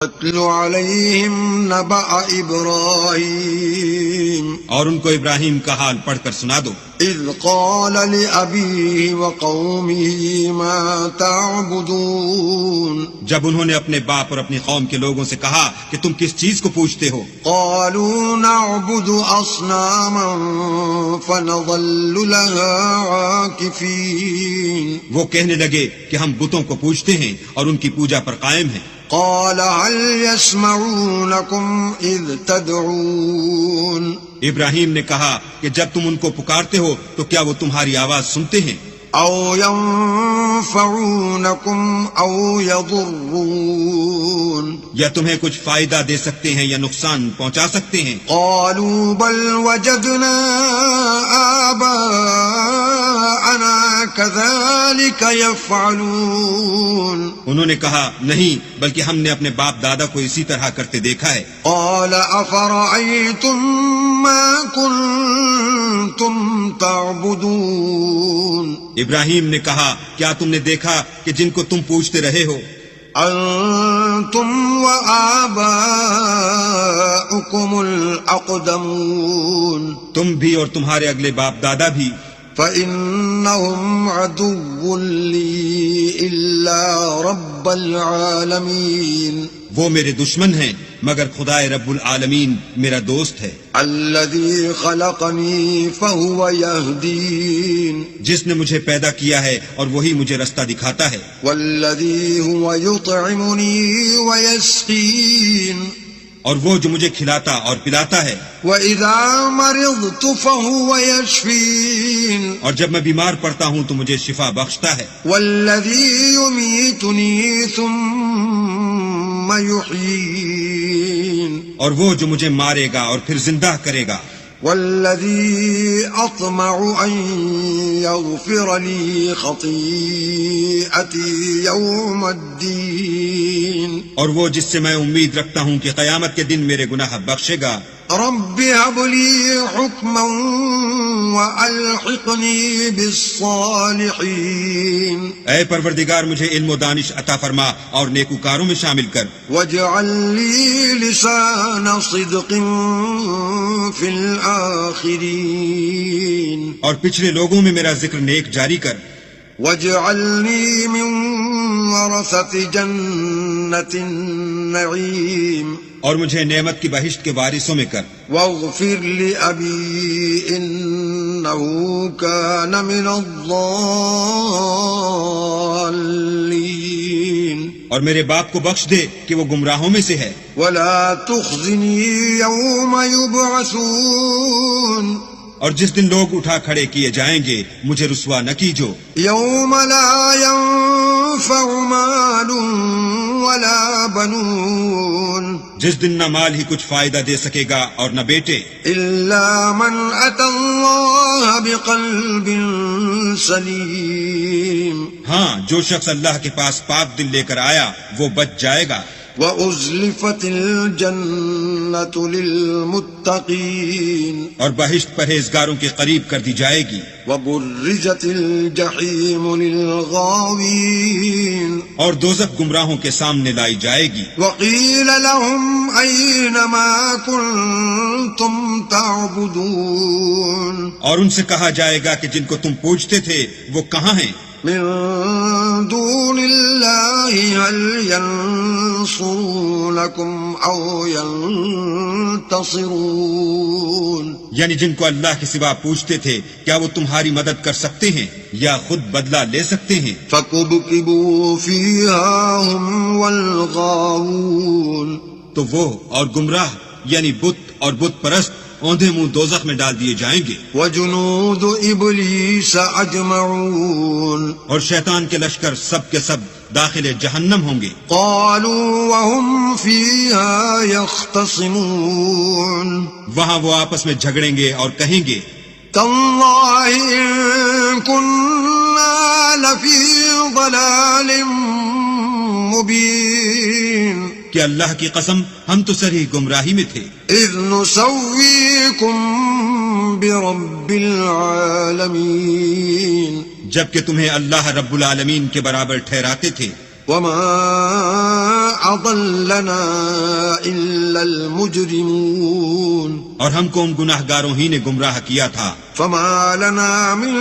اتل علیہم نبأ ابراہیم، اور ان کو ابراہیم کا حال پڑھ کر سنا دو۔ اذ قال لأبیہ وقومہ ما تعبدون، جب انہوں نے اپنے باپ اور اپنی قوم کے لوگوں سے کہا کہ تم کس چیز کو پوجتے ہو؟ قالوا نعبد اصناما فنظل لها عاکفین، وہ کہنے لگے کہ ہم بتوں کو پوجتے ہیں اور ان کی پوجا پر قائم ہیں۔ قال هل يسمعونكم اذ تدعون، ابراہیم نے کہا کہ جب تم ان کو پکارتے ہو تو کیا وہ تمہاری آواز سنتے ہیں؟ او ينفعونكم او يضرون، یا تمہیں کچھ فائدہ دے سکتے ہیں یا نقصان پہنچا سکتے ہیں؟ قالوا بل وجدنا آباءنا كذلك يفعلون، انہوں نے کہا نہیں، بلکہ ہم نے اپنے باپ دادا کو اسی طرح کرتے دیکھا ہے۔ قال افرأيتم ما كنتم تعبدون، ابراہیم نے کہا کیا تم نے دیکھا کہ جن کو تم پوجتے رہے ہو؟ انتم وآباؤكم الاقدمون، تم بھی اور تمہارے اگلے باپ دادا بھی۔ فإنهم عدو لي إلا رب العالمين، وہ میرے دشمن ہیں مگر خدائے رب العالمین میرا دوست ہے۔ الذي خلقني فهو يهدين، جس نے مجھے پیدا کیا ہے اور وہی مجھے رستہ دکھاتا ہے۔ والذي هو يطعمني ويسقين، اور وہ جو مجھے کھلاتا اور پلاتا ہے۔ وإذا مرضت فهو يشفين، اور جب میں بیمار پڑتا ہوں تو مجھے شفا بخشتا ہے۔ والذي يميتني ثم يحيين، اور وہ جو مجھے مارے گا اور پھر زندہ کرے گا۔ والذي أطمع أن يغفر لي خطيئتي يوم الدين، اور وہ جس سے میں امید رکھتا ہوں کہ قیامت کے دن میرے گناہ بخشے گا۔ رب هب لي حكما وألحقني بالصالحين، اے پروردگار مجھے علم و دانش عطا فرما اور نیکوکاروں میں شامل کر۔ واجعل لي لسان صدق في الآخرين، اور پچھلے لوگوں میں میرا ذکر نیک جاری کر۔ واجعلني من ورثة جنة النعيم، اور مجھے نعمت کی بہشت کے وارثوں میں کر۔ واغفر لأبي إنه كان من الضالين، اور میرے باپ کو بخش دے کہ وہ گمراہوں میں سے ہے۔ ولا تخزني يوم يبعثون، اور جس دن لوگ اٹھا کھڑے کیے جائیں گے مجھے رسوا نہ کیجو۔ يوم لا ينفع مال ولا بنون، جس دن نہ مال ہی کچھ فائدہ دے سکے گا اور نہ بیٹے، إلا من أتى الله بقلب سليم، ہاں جو شخص اللہ کے پاس پاک دل لے کر آیا وہ بچ جائے گا۔ وأزلفت الجنة للمتقين، اور بہشت پرہیزگاروں کے قریب کر دی جائے گی۔ وبرزت الجحيم للغاوين، اور دوزخ گمراہوں کے سامنے لائی جائے گی۔ وقيل لهم أين ما كنتم تعبدون، اور ان سے کہا جائے گا کہ جن کو تم پوجتے تھے وہ کہاں ہیں؟ من دون الله هل ينصرونكم أو ينتصرون، یعنی جن کو اللہ کے سوا پوجتے تھے کیا وہ تمہاری مدد کر سکتے ہیں یا خود بدلہ لے سکتے ہیں؟ فكبكبوا فيها هم والغاوون، تو وہ اور گمراہ یعنی بت اور بت پرست اوندھے منہ دوزخ میں ڈال دیے جائیں گے۔ وجنود إبليس أجمعون، اور شیطان کے لشکر سب کے سب داخل جہنم ہوں گے۔ قالوا وهم فيها يختصمون، وہاں وہ آپس میں جھگڑیں گے اور کہیں گے تالله إن كنا لفي ضلال مبين، کہ اللہ کی قسم ہم تو صریح گمراہی میں تھے۔ إذ نسويكم برب العالمين، جبکہ تمہیں اللہ رب العالمین کے برابر ٹھہراتے تھے۔ وما أضلنا إلا المجرمون اور ہم کو ان گناہ گاروں ہی نے گمراہ کیا تھا. فما لنا من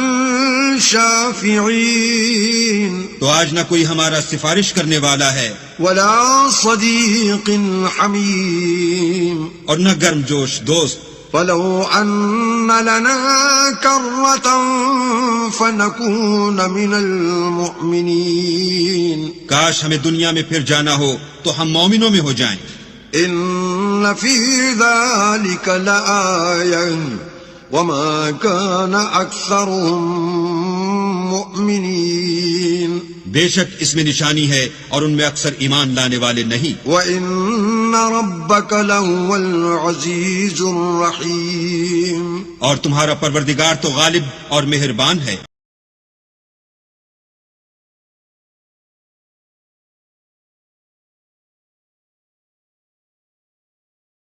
شافعين تو آج نہ کوئی ہمارا سفارش کرنے والا ہے ولا صديق حميم اور نہ گرم جوش دوست. فلو أن لنا كرة فنكون من المؤمنين کاش ہمیں دنیا میں پھر جانا ہو تو ہم مومنوں میں ہو جائیں. إن في ذلك لآية وما كان أكثرهم مؤمنين بے شک اس میں نشانی ہے اور ان میں اکثر ایمان لانے والے نہیں. وَإِنَّ رَبَّكَ لَهُوَ الْعَزِيزُ الرَّحِيمُ اور تمہارا پروردگار تو غالب اور مہربان ہے.